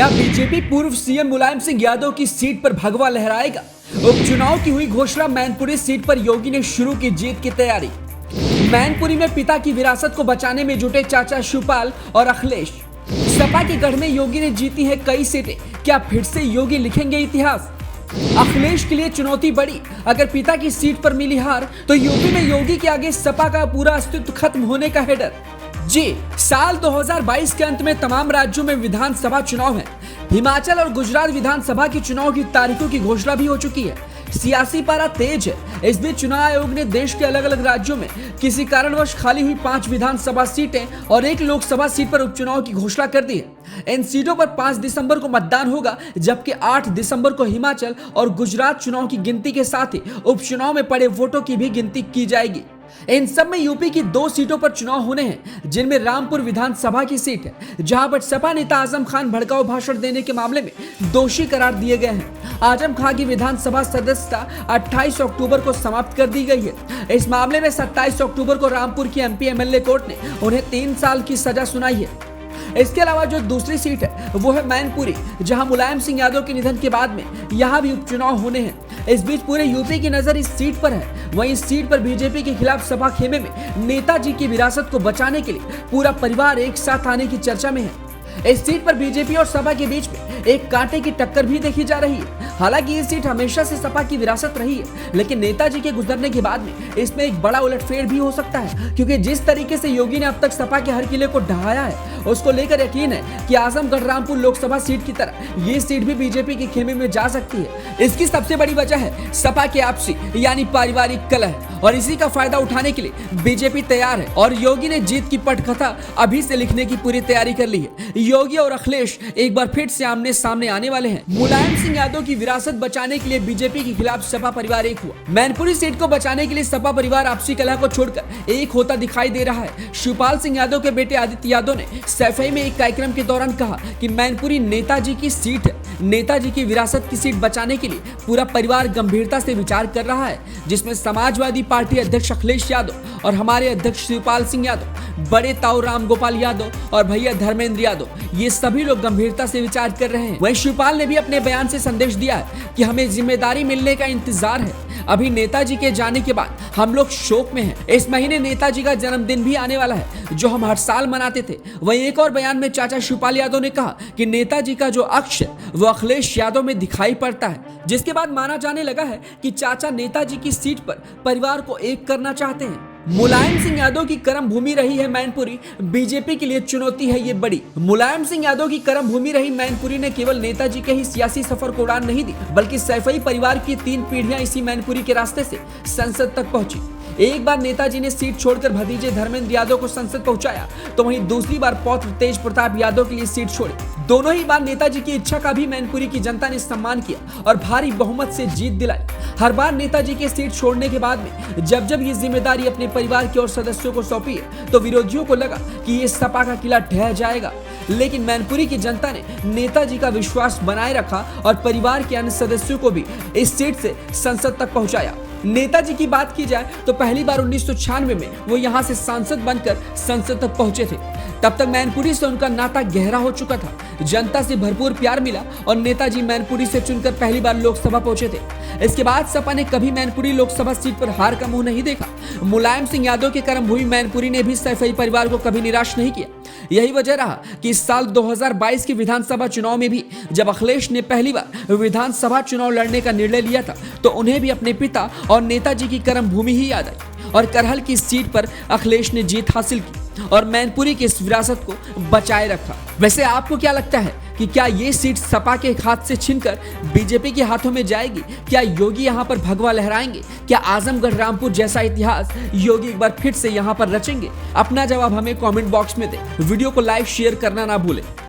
क्या बीजेपी पूर्व सीएम मुलायम सिंह यादव की सीट पर भगवा लहराएगा? उपचुनाव की हुई घोषणा। मैनपुरी सीट पर योगी ने शुरू की जीत की तैयारी। मैनपुरी में पिता की विरासत को बचाने में जुटे चाचा शिवपाल और अखिलेश। सपा के गढ़ में योगी ने जीती है कई सीटें, क्या फिर से योगी लिखेंगे इतिहास? अखिलेश के लिए चुनौती बड़ी, अगर पिता की सीट पर मिली हार तो यूपी में योगी के आगे सपा का पूरा अस्तित्व खत्म होने का है डर। जी, साल 2022 के अंत में तमाम राज्यों में विधानसभा चुनाव है। हिमाचल और गुजरात विधानसभा की चुनाव की तारीखों की घोषणा भी हो चुकी है। सियासी पारा तेज है। इस बीच चुनाव आयोग ने देश के अलग अलग राज्यों में किसी कारणवश खाली हुई 5 विधानसभा सीटें और 1 लोकसभा सीट पर उपचुनाव की घोषणा कर दी है। इन सीटों पर 5 दिसंबर को मतदान होगा, जबकि 8 दिसंबर को हिमाचल और गुजरात चुनाव की गिनती के साथ ही उपचुनाव में पड़े वोटों की भी गिनती की जाएगी। इन सब में यूपी की 2 सीटों पर चुनाव होने हैं, जिनमें रामपुर विधानसभा की सीट है, जहां पर सपा नेता आजम खान भड़काऊ भाषण देने के मामले में दोषी करार दिए गए हैं। आजम खान की विधानसभा सदस्यता 28 अक्टूबर को समाप्त कर दी गई है। इस मामले में 27 अक्टूबर को रामपुर की एमपी एमएलए कोर्ट ने उन्हें 3 साल की सजा सुनाई है। इसके अलावा जो दूसरी सीट है वो है मैनपुरी, जहां मुलायम सिंह यादव के निधन के बाद में यहां भी उपचुनाव होने हैं। इस बीच पूरे यूपी की नजर इस सीट पर है। वहीं इस सीट पर बीजेपी के खिलाफ सपा खेमे में नेताजी की विरासत को बचाने के लिए पूरा परिवार एक साथ आने की चर्चा में है। इस सीट पर बीजेपी और सपा के बीच में एक कांटे की टक्कर भी देखी जा रही है। हालांकि ये सीट हमेशा से सपा की विरासत रही है, लेकिन नेताजी के गुजरने के बाद में इसमें एक बड़ा उलटफेर भी हो सकता है, क्योंकि जिस तरीके से योगी ने अब तक सपा के हर किले को ढहाया है, उसको लेकर यकीन है कि आजमगढ़ रामपुर लोकसभा सीट की तरह ये सीट भी बीजेपी के खेमे में जा सकती है। इसकी सबसे बड़ी वजह है सपा के आपसी यानी पारिवारिक कलह, और इसी का फायदा उठाने के लिए बीजेपी तैयार है और योगी ने जीत की पटकथा अभी से लिखने की पूरी तैयारी कर ली है। योगी और अखिलेश एक बार फिर से आमने सामने आने वाले हैं। मुलायम सिंह यादव की विरासत बचाने के लिए बीजेपी के खिलाफ सपा परिवार एक हुआ। मैनपुरी सीट को बचाने के लिए सपा परिवार आपसी कलह को छोड़कर एक होता दिखाई दे रहा है। शिवपाल सिंह यादव के बेटे आदित्य यादव ने सैफई में एक कार्यक्रम के दौरान कहा कि मैनपुरी नेताजी की सीट है। नेताजी की विरासत की सीट बचाने के लिए पूरा परिवार गंभीरता से विचार कर रहा है, जिसमें समाजवादी पार्टी अध्यक्ष अखिलेश यादव और हमारे अध्यक्ष शिवपाल सिंह यादव, बड़े ताऊ राम गोपाल यादव और भैया धर्मेंद्र यादव, ये सभी लोग गंभीरता से विचार कर रहे हैं। वहीं शिवपाल ने भी अपने बयान से संदेश दिया है कि हमें जिम्मेदारी मिलने का इंतजार है। अभी नेताजी के जाने के बाद हम लोग शोक में हैं। इस महीने नेताजी का जन्मदिन भी आने वाला है, जो हम हर साल मनाते थे। वहीं एक और बयान में चाचा शिवपाल यादव ने कहा कि नेताजी का जो अक्ष है वो अखिलेश यादव में दिखाई पड़ता है, जिसके बाद माना जाने लगा है कि चाचा नेताजी की सीट पर परिवार को एक करना चाहते हैं। मुलायम सिंह यादव की कर्म भूमि रही है मैनपुरी, बीजेपी के लिए चुनौती है ये बड़ी। मुलायम सिंह यादव की कर्म भूमि रही मैनपुरी ने केवल नेताजी के ही सियासी सफर को उड़ान नहीं दी, बल्कि सैफई परिवार की 3 पीढ़ियां इसी मैनपुरी के रास्ते से संसद तक पहुंची। एक बार नेताजी ने सीट छोड़कर भतीजे धर्मेंद्र यादव को संसद पहुंचाया, तो वहीं दूसरी बार पौत्र तेज प्रताप यादव के लिए सीट छोड़ी। दोनों ही बार नेताजी की इच्छा का भी मैनपुरी की जनता ने सम्मान किया और भारी बहुमत से जीत दिलाई। हर बार नेताजी के सीट छोड़ने के बाद में जब ये जिम्मेदारी अपने परिवार के और सदस्यों को सौंपी है, तो विरोधियों को लगा कि ये सपा का किला ढह जाएगा, लेकिन मैनपुरी की जनता ने नेताजी का विश्वास बनाए रखा और परिवार के अन्य सदस्यों को भी इस सीट से संसद तक पहुंचाया। नेताजी की बात की जाए तो पहली बार 1996 में वो यहां से सांसद बनकर संसद तक पहुंचे थे। तब तक मैनपुरी से उनका नाता गहरा हो चुका था। जनता से भरपूर प्यार मिला और नेताजी मैनपुरी से चुनकर पहली बार लोकसभा पहुंचे थे। इसके बाद सपा ने कभी मैनपुरी लोकसभा सीट पर हार का मुंह नहीं देखा। मुलायम सिंह यादव के कर्मभूमि मैनपुरी ने भी सैफई परिवार को कभी निराश नहीं किया। यही वजह रहा कि इस साल 2022 के विधानसभा चुनाव में भी जब अखिलेश ने पहली बार विधानसभा चुनाव लड़ने का निर्णय लिया था, तो उन्हें भी अपने पिता और नेताजी की कर्मभूमि ही याद आई और करहल की सीट पर अखिलेश ने जीत हासिल की और मैनपुरी की इस विरासत को बचाए रखा। वैसे आपको क्या लगता है कि क्या ये सीट सपा के हाथ से छीनकर बीजेपी के हाथों में जाएगी? क्या योगी यहाँ पर भगवा लहराएंगे? क्या आजमगढ़ रामपुर जैसा इतिहास योगी एक बार फिर से यहाँ पर रचेंगे? अपना जवाब हमें कमेंट बॉक्स में दें। वीडियो को लाइक शेयर करना ना भूलें।